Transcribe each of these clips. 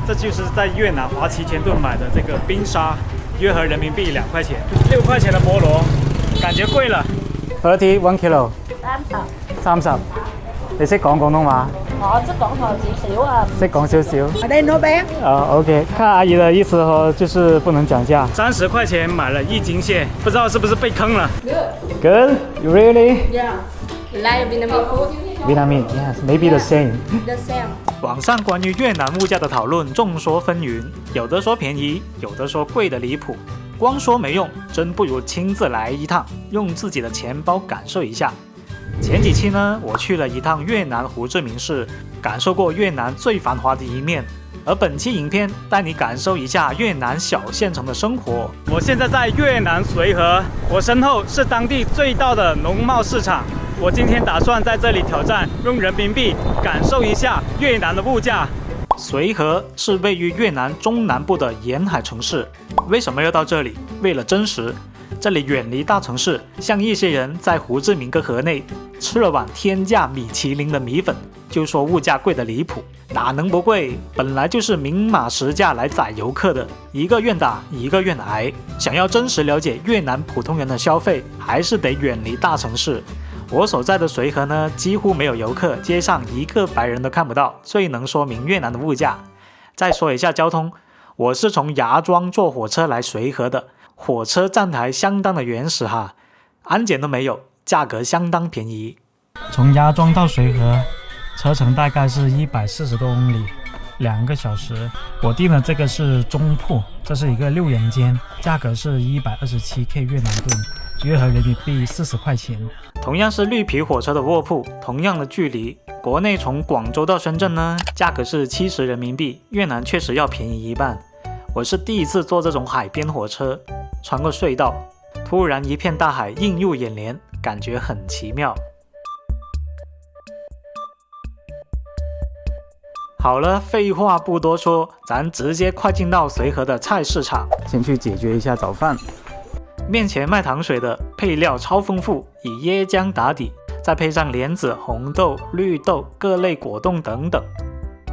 这就是在越南华旗前顿买的这个冰沙，约合人民币2块钱，6块钱的菠萝，感覺貴啦。30 1 kilo。30。你識講廣東話？我識講少少啊。識講少少。我哋no bad。OK， 看阿姨的意思哦，就是不能講價。30塊錢買了1斤蟹，不知道是不是被坑了。Good. You really? Yeah. Like Vietnamese food. Vietnamese, yes, maybe the same. The same. 网上关于越南物价的讨论众说纷纭，有的说便宜，有的说贵的离谱。光说没用，真不如亲自来一趟，用自己的钱包感受一下。前几期呢，我去了一趟越南胡志明市，感受过越南最繁华的一面。而本期影片带你感受一下越南小县城的生活。我现在在越南随和，我身后是当地最大的农贸市场。我今天打算在这里挑战，用人民币感受一下越南的物价。随和是位于越南中南部的沿海城市。为什么要到这里？为了真实。这里远离大城市，像一些人在胡志明隔河内吃了碗天价米其林的米粉，就说物价贵得离谱，哪能不贵？本来就是明码实价来宰游客的，一个愿打一个愿挨。想要真实了解越南普通人的消费，还是得远离大城市。我所在的随和呢，几乎没有游客，街上一个白人都看不到，最能说明越南的物价。再说一下交通，我是从芽庄坐火车来随和的，火车站台相当的原始哈，安检都没有，价格相当便宜。从芽庄到随和，车程大概是140多公里，2个小时。我订的这个是中铺，这是一个6人间，价格是127K 越南盾，约合人民币40块钱。同样是绿皮火车的卧铺，同样的距离，国内从广州到深圳呢，价格是70人民币，越南确实要便宜一半。我是第一次坐这种海边火车，穿过隧道，突然一片大海映入眼帘，感觉很奇妙。好了，废话不多说，咱直接快进到随和的菜市场，先去解决一下早饭。面前卖糖水的配料超丰富，以椰浆打底，再配上莲子、红豆、绿豆、各类果冻等等，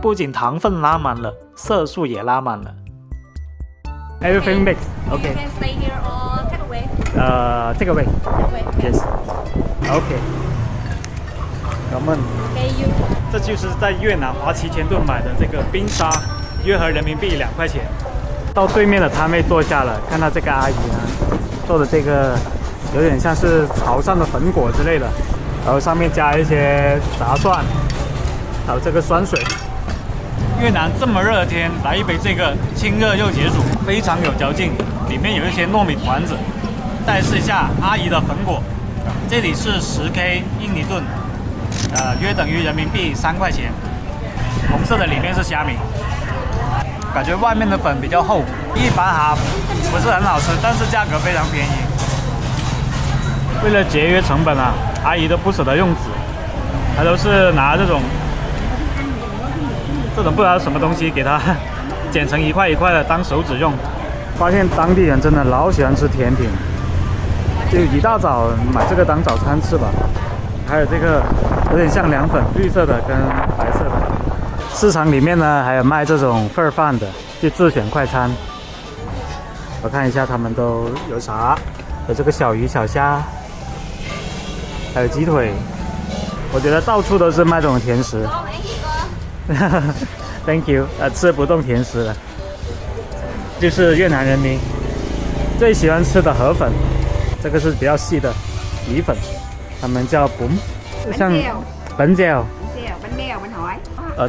不仅糖分拉满了，色素也拉满了。Everything mixed. Okay. You can stay here or take away. Take away. Yes. Okay. 感恩。Okay, you. 这就是在越南华旗前顿买的这个冰沙，约合人民币2块钱。到对面的摊位坐下了，看到这个阿姨呢，做的这个有点像是潮汕的粉果之类的，然后上面加一些炸蒜，还有这个酸水。越南这么热的天，来一杯这个清热又解暑，非常有嚼劲，里面有一些糯米团子。再试一下阿姨的粉果，这里是10K 印尼盾，约等于人民币3块钱。红色的里面是虾米，感觉外面的粉比较厚，一般哈不是很好吃，但是价格非常便宜。为了节约成本啊，阿姨都不舍得用纸，她都是拿这种不知道什么东西给它剪成一块一块的当手指用。发现当地人真的老喜欢吃甜品，就一大早买这个当早餐吃吧。还有这个有点像凉粉，绿色的跟白色的。市场里面呢还有卖这种份饭的，就自选快餐。我看一下他们都有啥，有这个小鱼小虾，还有鸡腿。我觉得到处都是卖这种甜食。Thank you， 吃不动甜食了。就是越南人民最喜欢吃的河粉，这个是比较细的米粉，他们叫bún，像本饺。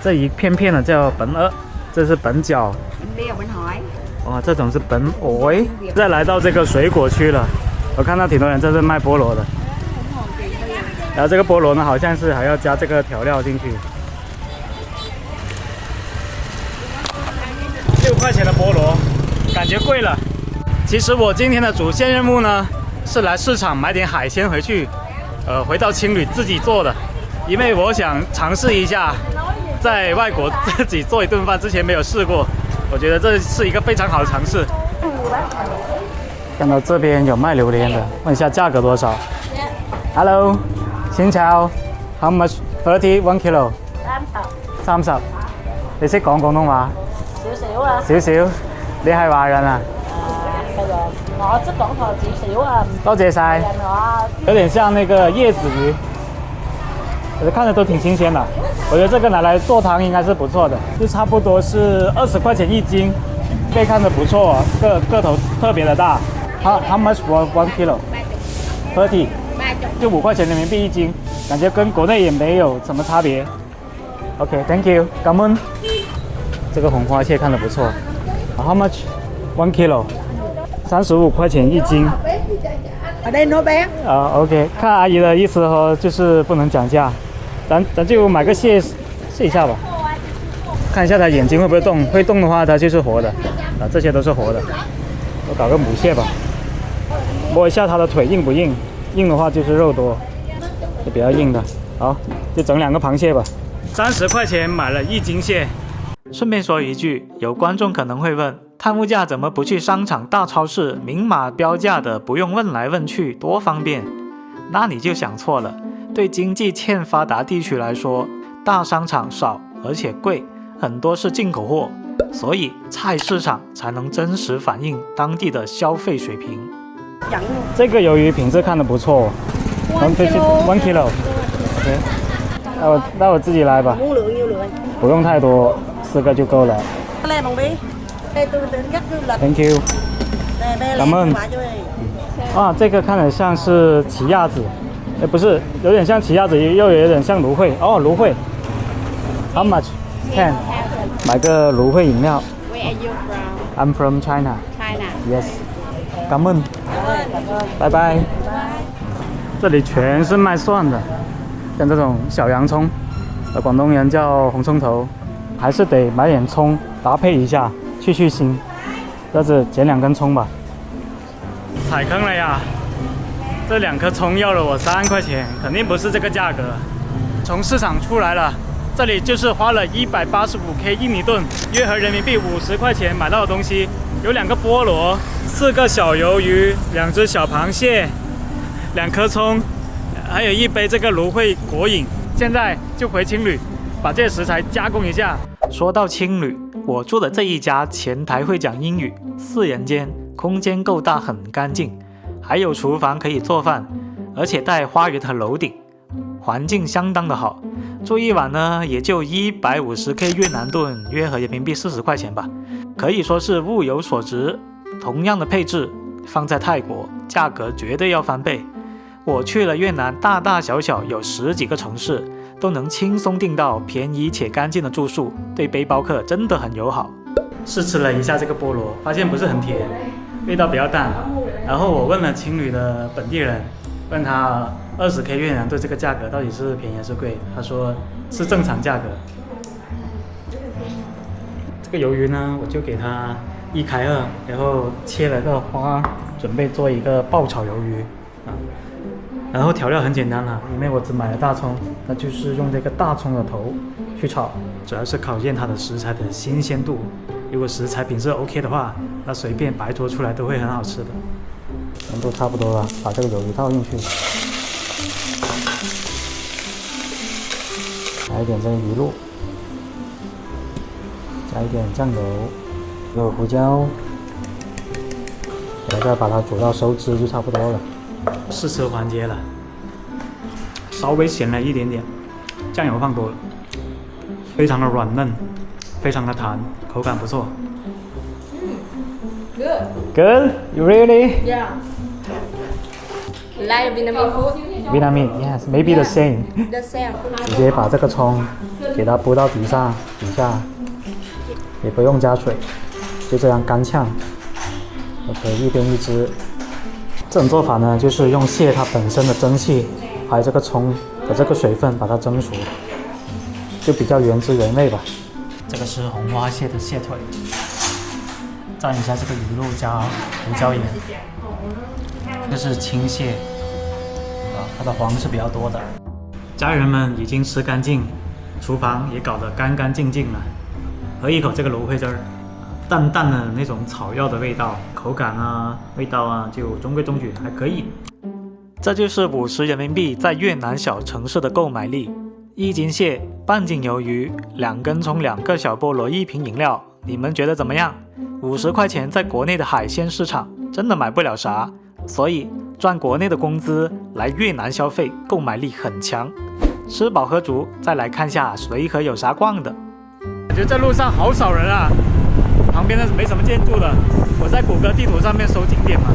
这一片片的叫本鹅，这是本饺。哇，这种是本藕。再来到这个水果区了，我看到挺多人在这卖菠萝的。然后这个菠萝呢，好像是还要加这个调料进去。6块钱的菠萝，感觉贵了。其实我今天的主线任务呢，是来市场买点海鲜回去，回到青旅自己做的，因为我想尝试一下在外国自己做一顿饭，之前没有试过，我觉得这是一个非常好的尝试。看到这边有卖榴莲的，问一下价格多少 ？Hello， xin chào， How much? 30 1 kilo。30。你識講廣東話？少少啊。少少，你係華人啊？係啊，我識講台少少啊。多謝晒。有點像那個葉子魚，可是看着都挺新鮮的。我覺得這個拿來做湯應該是不錯的，就差不多是20塊錢一斤，可以看着不錯，個頭特別的大。How much for 1 kilo? 30，就5塊錢人民幣一斤，感覺跟國內也沒有什麼差別。OK，Thank you，感恩。這個紅花蟹看着不錯。How much 1 kilo? 35塊錢一斤。ở đây nó bé。OK， 看阿姨的意思哦，就是不能講價，咱就買個蟹試一下吧，看一下它眼睛會不會動，會動的話它就是活的，這些都是活的。我搞個母蟹吧，摸一下它的腿硬不硬，硬的話就是肉多，就比較硬的。好，就整2個螃蟹吧。30塊錢買了1斤蟹。順便說一句，有觀眾可能會問，貪物價怎麼不去商場大超市明碼標價的，不用問來問去，多方便？那你就想錯了。對經濟欠發達地區來說，大商場少而且貴，很多是進口貨，所以菜市場才能真實反映當地的消費水平。這個魷魚品質看得不錯，1 kilo。那我自己來吧，不用太多，4個就夠了。Thank you，感恩。啊，這個看着像是奇亞籽，不是，有點像奇亞籽，又有點像蘆薈。哦，蘆薈。How much? 10。買個蘆薈飲料。Where are you from? I'm from China. China. Yes。感恩。拜拜。這裡全是賣蒜的，像這種小洋蔥，廣東人叫紅蔥頭，還是得買點蔥搭配一下，去腥。這次剪2根蔥吧。踩坑了呀！這2顆蔥要了我3塊錢，肯定不是這個價格。從市場出來了，這裡就是花了185K 印尼盾，約合人民幣50塊錢買到的東西，有2個菠蘿，4個小魷魚，2隻小螃蟹，2顆蔥，還有一杯這個蘆薈果飲。現在就回青旅，把這些食材加工一下。說到青旅，我住的這一家前台會講英語，4人間，空間夠大，很乾淨，還有廚房可以做飯，而且帶花園和樓頂，環境相當的好。住一晚呢，也就150K 越南盾，約合人民幣40塊錢吧，可以說是物有所值。同樣的配置，放在泰國，價格絕對要翻倍。我去了越南，大大小小有10幾個城市，都能輕鬆訂到便宜且乾淨的住宿，對背包客真的很友好。試吃了一下這個菠蘿，發現不是很甜，味道比較淡。然後我問了青旅的本地人，問他20K 越南盾這個價格到底是便宜還是貴？他說是正常價格。這個魷魚呢，我就給他1開2，然後切了個花，準備做一個爆炒魷魚。然後調料很簡單啦，因為我只買了大蔥，那就是用這個大蔥的頭去炒，主要是考驗它的食材的新鮮度。如果食材品質 OK 的話，那隨便白做出來都會很好吃的。溫度差不多了，把這個魷魚倒進去，加一點這個魚露，加一點醬油，有胡椒，然後再把它煮到收汁就差不多了。試吃環節了，稍微鹹了一點點，醬油放多了，非常的軟嫩，非常的彈，口感不錯。Good. Good? You really? Yeah. Like Vietnamese food? Vietnamese, yes, maybe the same. The same. 直接把這個蔥給它鋪到底下，也不用加水，就這樣乾嗆。OK， 一邊一隻。這種做法呢，就是用蟹它本身的蒸汽，還有這個蔥的這個水分把它蒸熟，就比較原汁原味吧。這個是紅花蟹的蟹腿，蘸一下這個魚露加胡椒鹽。這是青蟹，它的黃是比較多的。家人們已經吃乾淨，廚房也搞得乾乾淨淨了。喝一口這個蘆薈汁兒。淡淡的那種草藥的味道，口感啊，味道啊，就中規中矩，還可以。這就是50人民幣在越南小城市的購買力：1斤蟹、半斤魷魚、2根蔥、2個小菠蘿、1瓶飲料，你们觉得怎么样？50块钱在国内的海鲜市场真的买不了啥，所以赚国内的工资来越南消费，购买力很强。吃饱喝足，再来看下随和有啥逛的。感觉这路上好少人啊，旁边呢没什么建筑的。我在谷歌地图上面搜景点嘛，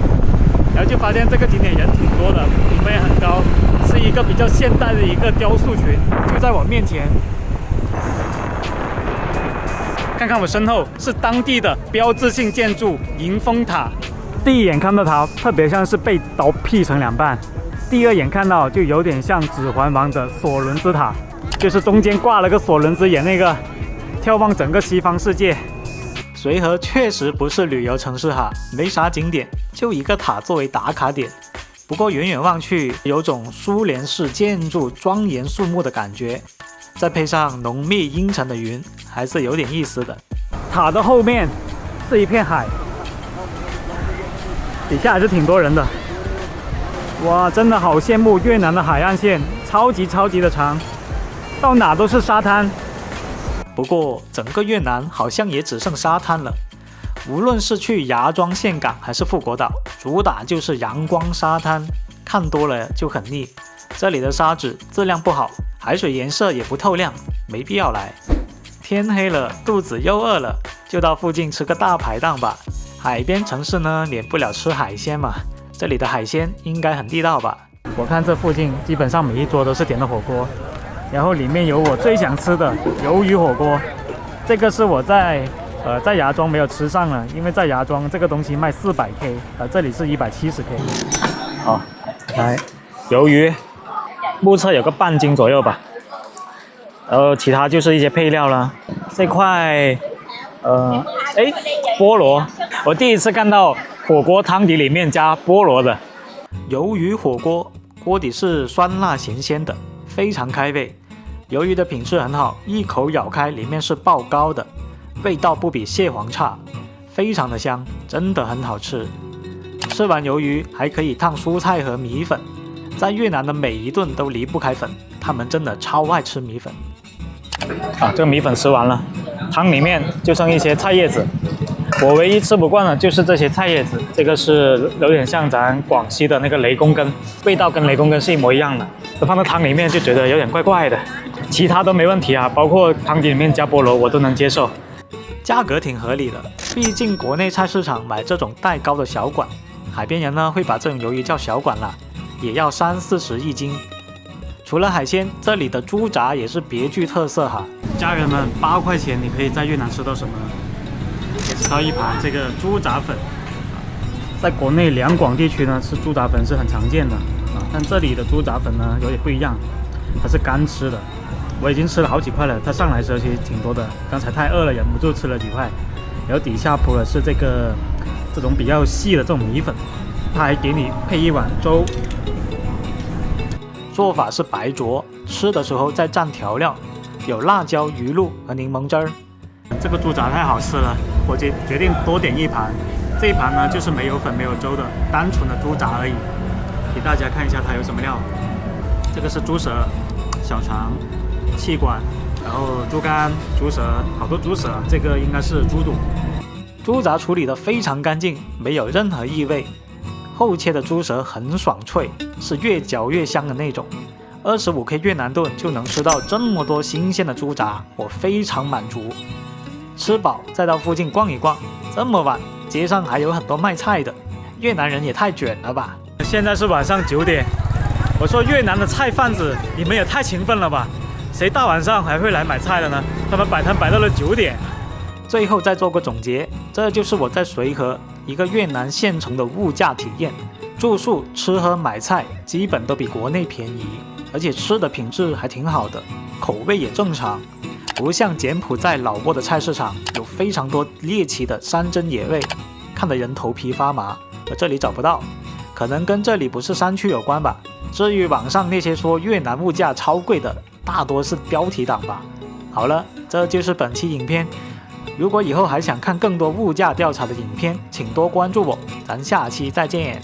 然后就发现这个景点人挺多的，评分也很高，是一个比较现代的一个雕塑群，就在我面前。看看我身后是当地的标志性建筑迎风塔。第一眼看到它，特别像是被刀劈成2半。第二眼看到就有点像《指环王》的索伦兹塔，就是中间挂了个索伦兹，演那个眺望整个西方世界。随和确实不是旅游城市哈，没啥景点，就一个塔作为打卡点。不过远远望去，有种苏联式建筑庄严肃穆的感觉，再配上浓密阴沉的云，还是有点意思的。塔的后面是一片海，底下还是挺多人的。哇，真的好羡慕越南的海岸线，超级的长，到哪都是沙滩。不过整个越南好像也只剩沙滩了，无论是去芽庄岘港还是富国岛，主打就是阳光沙滩，看多了就很腻。这里的沙质质量不好，海水颜色也不透亮，没必要来。天黑了，肚子又饿了，就到附近吃个大排档吧。海边城市呢，免不了吃海鲜嘛，这里的海鲜应该很地道吧。我看这附近基本上每一桌都是点的火锅，然后里面有我最想吃的鱿鱼火锅。这个是我在芽庄没有吃上了，因为在芽庄这个东西卖400K，这里是170K。好，来鱿鱼，目测有个半斤左右吧。然后其他就是一些配料啦。这块菠萝，我第一次看到火锅汤底里面加菠萝的。鱿鱼火锅，锅底是酸辣咸鲜的，非常开胃。鱿鱼的品质很好，一口咬开里面是爆膏的，味道不比蟹黄差，非常的香，真的很好吃。吃完鱿鱼还可以烫蔬菜和米粉，在越南的每一顿都离不开粉，他们真的超爱吃米粉。这个米粉吃完了，汤里面就剩一些菜叶子。我唯一吃不惯的就是这些菜叶子，这个是有点像咱广西的那个雷公根，味道跟雷公根是一模一样的，放到汤里面就觉得有点怪怪的。其他都没问题啊，包括汤底里面加菠萝我都能接受，价格挺合理的。毕竟国内菜市场买这种带膏的小管，海边人呢会把这种鱿鱼叫小管啦，也要30-40一斤。除了海鲜，这里的猪杂也是别具特色哈。家人们，8块钱你可以在越南吃到什么呢？可以吃到一盘这个猪杂粉。在国内两广地区呢，吃猪杂粉是很常见的但这里的猪杂粉呢有点不一样，它是干吃的。我已经吃了好几块了，它上来的时候其实挺多的，刚才太饿了，忍不住吃了几块。然后底下铺的是这种比较细的这种米粉，它还给你配一碗粥。做法是白灼，吃的时候再蘸调料，有辣椒、鱼露和柠檬汁儿。这个猪杂太好吃了，我决定多点一盘。这一盘呢就是没有粉没有粥的，单纯的猪杂而已。给大家看一下它有什么料。这个是猪舌、小肠、气管，然后猪肝、猪舌，好多猪舌，这个应该是猪肚。猪杂处理得非常干净，没有任何异味。厚切的猪舌很爽脆，是越嚼越香的那种。25K 越南盾就能吃到这么多新鲜的猪杂，我非常满足。吃饱再到附近逛一逛，这么晚街上还有很多卖菜的，越南人也太卷了吧！现在是晚上9点，我说越南的菜贩子，你们也太勤奋了吧？谁大晚上还会来买菜的呢？他们摆摊摆到了9点。最后再做个总结，这就是我在随和一个越南县城的物价体验。住宿、吃喝、买菜基本都比国内便宜，而且吃的品质还挺好的，口味也正常，不像柬埔寨老挝的菜市场有非常多猎奇的山珍野味，看得人头皮发麻。而这里找不到，可能跟这里不是山区有关吧。至于网上那些说越南物价超贵的，大多是标题党吧。好了，这就是本期影片。如果以后还想看更多物价调查的影片，请多关注我，咱下期再见。